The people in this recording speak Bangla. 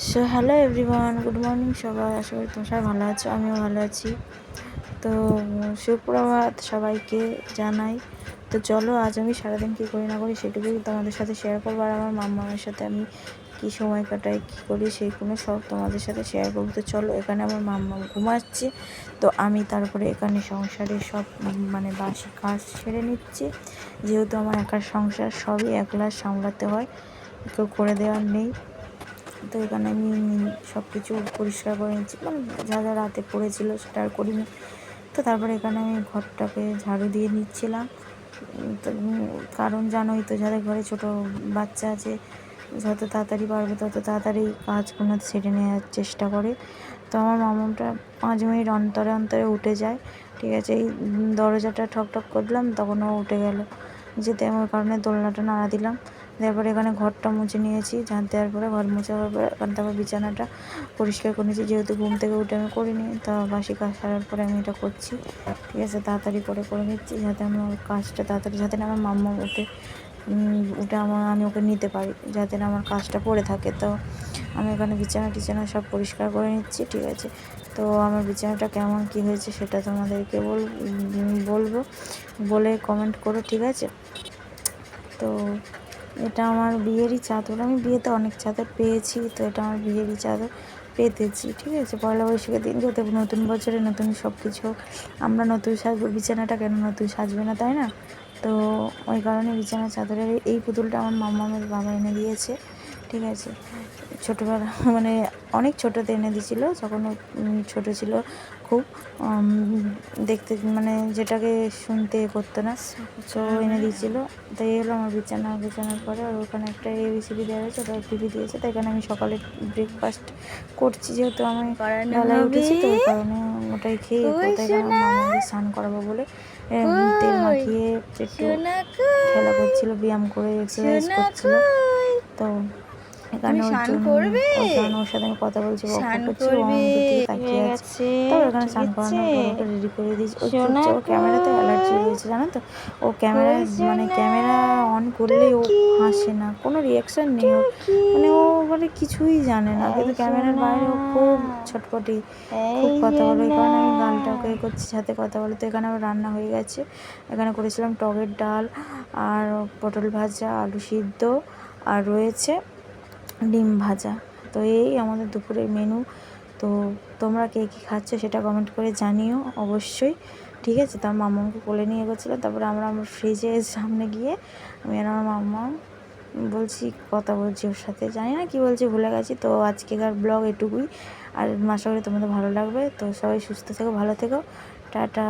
So hello everyone, good morning সবাই। আশা করি তোমরা সবাই ভালো আছো, আমিও ভালো আছি। তো সুপ্রভাত সবাইকে জানাই। তো চলো আজ আমি সারাদিন কী করি না করি সেটুকুই তোমাদের সাথে শেয়ার করবো, আর আমার মামার সাথে আমি কী সময় কাটাই, কী করি সেইগুলো সব তোমাদের সাথে শেয়ার করবো। তো চলো, এখানে আমার মাম্মা ঘুমাচ্ছে, তো আমি তারপরে এখানে সংসারের সব মানে বাসি কাজ সেরে নিচ্ছি। যেহেতু আমার একার সংসার, সবই একলা সামলাতে হয়, কেউ করে দেওয়ার নেই। তো এখানে আমি সব কিছু পরিষ্কার করে নিচ্ছি, মানে যা যা রাতে পড়েছিল সেটা আর করিনি। তো তারপরে এখানে আমি ঘরটাকে ঝাড়ু দিয়ে নিচ্ছিলাম। তো কারণ জানোই তো, যাদের ঘরে ছোট বাচ্চা আছে, যত তাড়াতাড়ি পারবে তত তাড়াতাড়ি কাজগুলো সেরে নেওয়ার চেষ্টা করে। তো আমার মামাটা 5 মিনিট অন্তরে অন্তরে উঠে যায়, ঠিক আছে। এই দরজাটা ঠক ঠক করলাম, তখন ও উঠে গেল, যেতে আমার কারণে দোলনাটা নাড়া দিলাম। তারপরে এখানে ঘরটা মুছে নিয়েছি, ঝাঁট দেওয়ার পরে ঘর মুছে হওয়ার পরে এখানে তারপর বিছানাটা পরিষ্কার করে নিয়েছি। যেহেতু ঘুম থেকে উঠে আমি করিনি, তা বাসি কাজ সারার পরে আমি এটা করছি, ঠিক আছে। তাড়াতাড়ি করে নিচ্ছি, যাতে আমার কাজটা তাড়াতাড়ি, যাতে না আমার মাম্মা উঠে আমি ওকে নিতে পারি, যাতে না আমার কাজটা পড়ে থাকে। তো আমি এখানে বিছানা সব পরিষ্কার করে নিচ্ছি, ঠিক আছে। তো আমার বিছানাটা কেমন কি হয়েছে সেটা তোমাদেরকে বলবো, বলে কমেন্ট করো, ঠিক আছে। তো এটা আমার বিয়েরই চাদর, আমি বিয়েতে অনেক চাদর পেয়েছি, তো এটা আমার বিয়েরই চাদর পেতেছি, ঠিক আছে। পয়লা বৈশাখের দিন, যাতে নতুন বছরে নতুন সব কিছু, আমরা নতুন সাজবো, বিছানাটা কেন নতুন সাজবে না, তাই না? তো ওই কারণে বিছানার চাদরের এই পুতুলটা আমার মামামের বাবা এনে দিয়েছে, ঠিক আছে। ছোটোবেলা মানে অনেক ছোটোতে এনে দিয়েছিল, যখন ও ছোটো ছিল খুব, দেখতে মানে যেটাকে শুনতে করতো না, তো এনে দিয়েছিল। তো এই হলো আমার বিছানার পরে, আর ওখানে একটা ABCD দেওয়া হয়েছে, ওটা টিভি দিয়েছে। তো এখানে আমি সকালে ব্রেকফাস্ট করছি, যেহেতু আমি বেলায় উঠেছি, তো ওই কারণে ওটাই খেয়ে কোথায় আমার মামাকে স্নান করাবো বলে তেল মাখিয়ে একটু খেলা করছিল, ব্যায়াম করে এক্সারসাইজ করছিল। তো এখানে ওর সাথে আমি কথা বলছি, বকবক করছি, ও আমার দিকে তাকিয়ে আছে। তারপর এখানে স্নান করানোর পর ওকে রেডি করে দিয়েছি। ও ক্যামেরাতে অ্যালার্জি রয়েছে, জানো তো। ও ক্যামেরা অন করলেই ও হাসে না, কোনো রিয়াকশান নেই ওর, মানে ও কিছুই জানে না, কিন্তু ক্যামেরার বাইরে ও খুব ছটপটি, খুব কথা বলে। এই কারণে আমি গানটা ওকে করছি সাথে কথা বলে। তো এখানে আমার রান্না হয়ে গেছে, এখানে করেছিলাম টকের ডাল আর পটল ভাজা, আলু সিদ্ধ, আর রয়েছে ডিম ভাজা। তো এই আমাদের দুপুরের মেনু। তো তোমরা কে কী খাচ্ছ সেটা কমেন্ট করে জানিও অবশ্যই, ঠিক আছে। তার মামাকে কোলে নিয়ে গেছিলো, তারপরে আমরা ফ্রিজের সামনে গিয়ে আমি আর আমার মাম্মা কথা বলছি ওর সাথে, জানি না কী বলছি, ভুলে গেছি। তো আজকেকার ব্লগ এটুকুই, আর আশা করি তোমাদের ভালো লাগবে। তো সবাই সুস্থ থেকো, ভালো থেকো, টাটা।